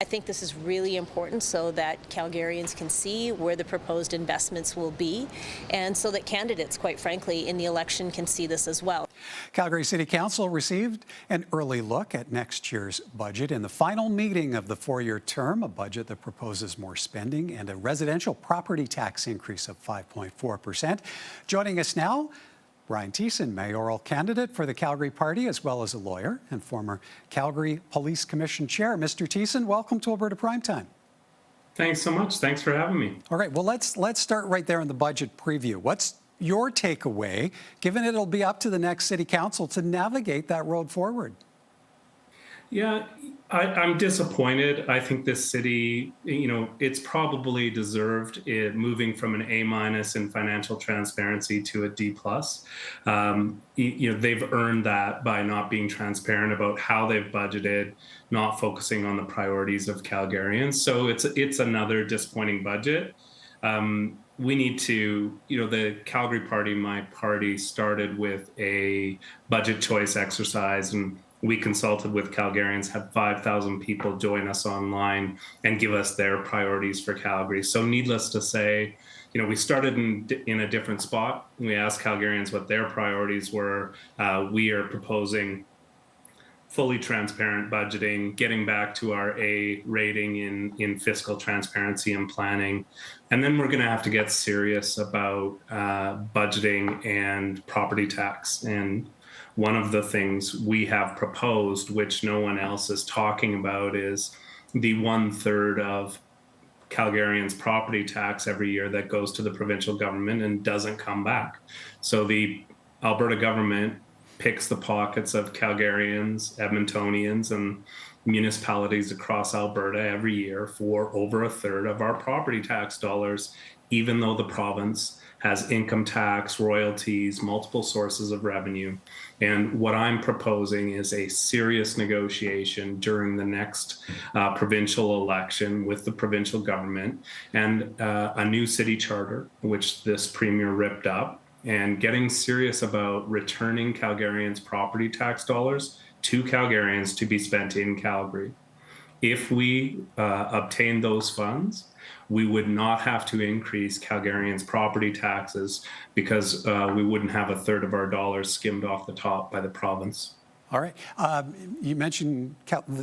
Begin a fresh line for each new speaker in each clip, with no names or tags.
think this is really important so that Calgarians can see where the proposed investments will be, and so that candidates, quite frankly, in the election can see this as well.
Calgary City Council received an early look at next year's budget in the final meeting of the four-year term, a budget that proposes more spending and a residential property tax increase of 5.4%. Joining us now, Brian Thiessen, mayoral candidate for the Calgary Party, as well as a lawyer and former Calgary Police Commission Chair. Mr. Thiessen, welcome to Alberta Primetime.
Thanks so much. Thanks for having me.
All right, well, let's start right there in the budget preview. What's your takeaway, given it'll be up to the next City Council to navigate that road forward?
Yeah, I'm disappointed. I think this city, it's probably deserved it moving from an A- in financial transparency to a D+. They've earned that by not being transparent about how they've budgeted, not focusing on the priorities of Calgarians. So it's another disappointing budget. We need to, the Calgary Party, my party, started with a budget choice exercise, and we consulted with Calgarians, had 5,000 people join us online and give us their priorities for Calgary. So needless to say, we started in a different spot. We asked Calgarians what their priorities were. We are proposing fully transparent budgeting, getting back to our A rating in fiscal transparency and planning. And then we're going to have to get serious about budgeting and property tax. And one of the things we have proposed, which no one else is talking about, is the 1/3 of Calgarians' property tax every year that goes to the provincial government and doesn't come back. So the Alberta government picks the pockets of Calgarians, Edmontonians, and municipalities across Alberta every year for over 1/3 of our property tax dollars, even though the province has income tax, royalties, multiple sources of revenue. And what I'm proposing is a serious negotiation during the next provincial election with the provincial government and a new city charter, which this premier ripped up, and getting serious about returning Calgarians' property tax dollars to Calgarians to be spent in Calgary. If we obtain those funds, we would not have to increase Calgarians' property taxes because we wouldn't have 1/3 of our dollars skimmed off the top by the province.
All right. You mentioned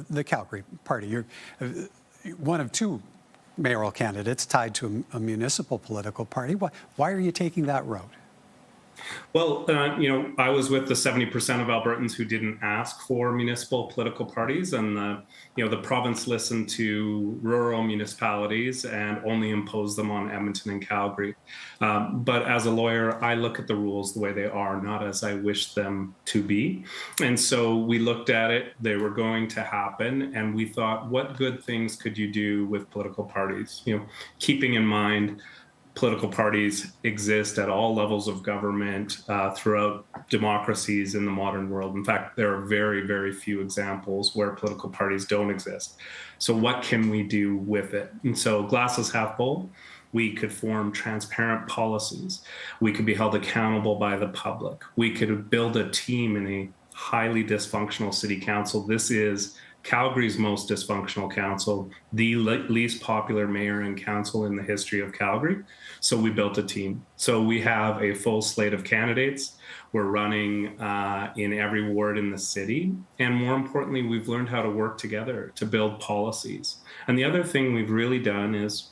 the Calgary Party. You're one of two mayoral candidates tied to a municipal political party. Why are you taking that road?
Well, I was with the 70% of Albertans who didn't ask for municipal political parties, and the province listened to rural municipalities and only imposed them on Edmonton and Calgary. But as a lawyer, I look at the rules the way they are, not as I wish them to be. And so we looked at it, they were going to happen, and we thought, what good things could you do with political parties? Keeping in mind, political parties exist at all levels of government throughout democracies in the modern world. In fact, there are very, very few examples where political parties don't exist. So what can we do with it? And so glass is half full. We could form transparent policies. We could be held accountable by the public. We could build a team in a highly dysfunctional city council. This is Calgary's most dysfunctional council, the least popular mayor and council in the history of Calgary. So we built a team. So we have a full slate of candidates. We're running in every ward in the city. And more importantly, we've learned how to work together to build policies. And the other thing we've really done is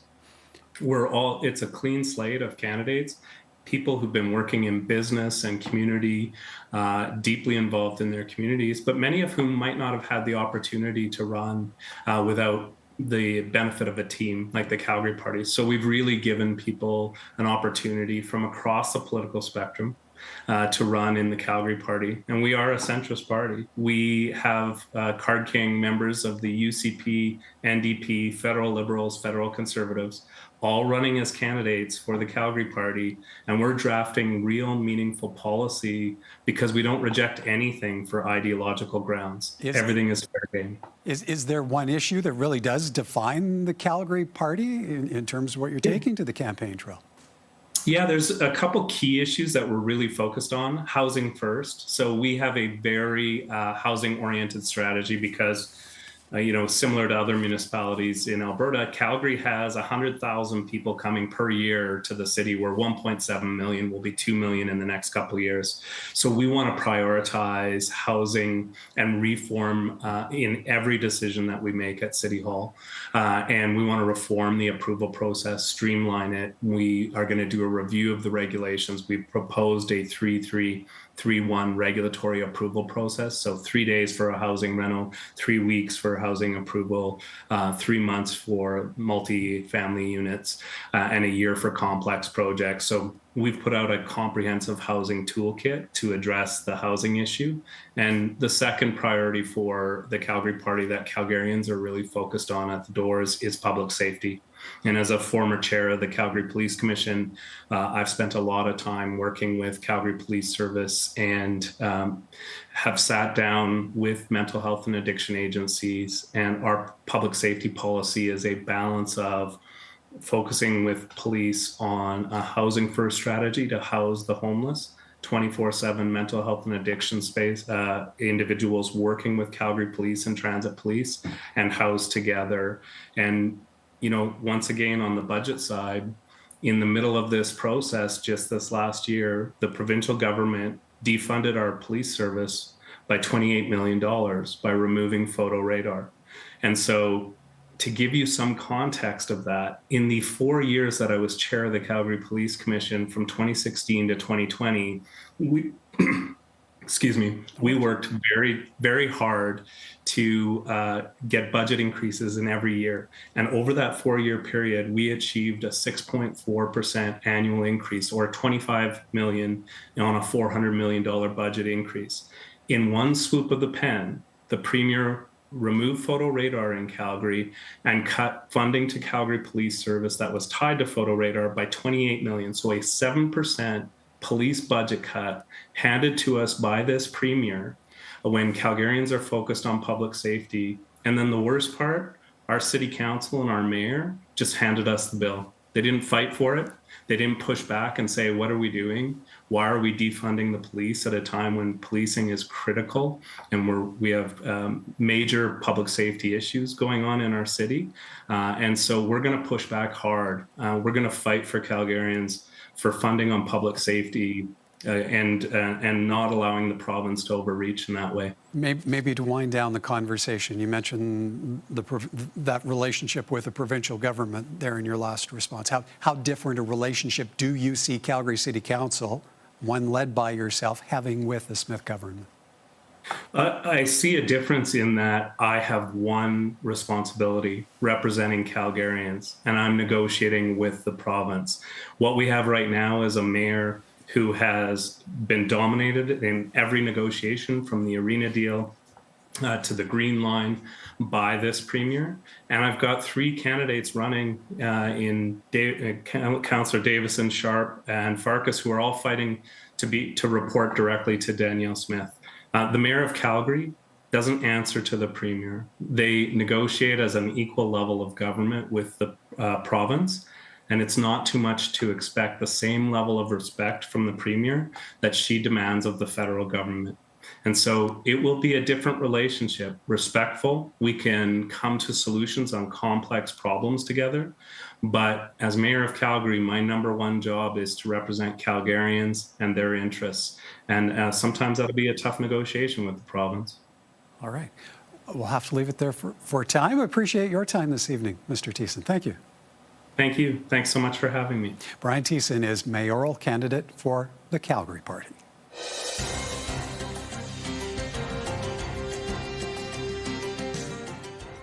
it's a clean slate of candidates, people who've been working in business and community, deeply involved in their communities, but many of whom might not have had the opportunity to run without the benefit of a team like the Calgary Party. So we've really given people an opportunity from across the political spectrum to run in the Calgary Party. And we are a centrist party. We have card-carrying members of the UCP, NDP, federal Liberals, federal Conservatives, all running as candidates for the Calgary Party. And we're drafting real meaningful policy because we don't reject anything for ideological grounds. Everything is fair game.
Is there one issue that really does define the Calgary Party in terms of what you're taking to the campaign trail?
Yeah, there's a couple key issues that we're really focused on. Housing first. So we have a very housing-oriented strategy because similar to other municipalities in Alberta, Calgary has 100,000 people coming per year to the city, where 1.7 million will be 2 million in the next couple of years. So we want to prioritize housing and reform in every decision that we make at City Hall. And we want to reform the approval process, streamline it. We are going to do a review of the regulations. We've proposed a 3-3-3-1 regulatory approval process. So 3 days for a housing rental, 3 weeks for housing approval, 3 months for multi-family units, and a year for complex projects. So we've put out a comprehensive housing toolkit to address the housing issue. And the second priority for the Calgary Party that Calgarians are really focused on at the doors is public safety. And as a former chair of the Calgary Police Commission, I've spent a lot of time working with Calgary Police Service and have sat down with mental health and addiction agencies. And our public safety policy is a balance of focusing with police on a housing first strategy to house the homeless, 24/7 mental health and addiction space, individuals working with Calgary Police and Transit Police and housed together. And, once again, on the budget side, in the middle of this process, just this last year, the provincial government defunded our police service by $28 million by removing photo radar. And so, to give you some context of that, in the 4 years that I was chair of the Calgary Police Commission from 2016 to 2020, we worked very, very hard to get budget increases in every year. And over that 4-year period, we achieved a 6.4% annual increase, or $25 million on a $400 million budget increase. In one swoop of the pen, the Premier removed photo radar in Calgary and cut funding to Calgary Police Service that was tied to photo radar by $28 million. So a 7% police budget cut handed to us by this Premier when Calgarians are focused on public safety. And then the worst part, our city council and our mayor just handed us the bill. They didn't fight for it. They didn't push back and say, what are we doing? Why are we defunding the police at a time when policing is critical and we have major public safety issues going on in our city? And so we're going to push back hard. We're going to fight for Calgarians for funding on public safety and not allowing the province to overreach in that way.
Maybe to wind down the conversation, you mentioned that relationship with the provincial government there in your last response. How different a relationship do you see Calgary City Council, one led by yourself, having with the Smith government?
I see a difference in that I have one responsibility representing Calgarians, and I'm negotiating with the province. What we have right now is a mayor who has been dominated in every negotiation, from the arena deal to the Green Line, by this Premier. And I've got 3 candidates running in Councillor Thiessen, Sharp, and Farkas, who are all fighting to report directly to Danielle Smith. The Mayor of Calgary doesn't answer to the Premier. They negotiate as an equal level of government with the province. And it's not too much to expect the same level of respect from the Premier that she demands of the federal government. And so it will be a different relationship, respectful. We can come to solutions on complex problems together. But as Mayor of Calgary, my number one job is to represent Calgarians and their interests. And sometimes that'll be a tough negotiation with the province.
All right. We'll have to leave it there for time. I appreciate your time this evening, Mr. Thiessen. Thank you.
Thank you. Thanks so much for having me.
Brian Thiessen is mayoral candidate for the Calgary Party.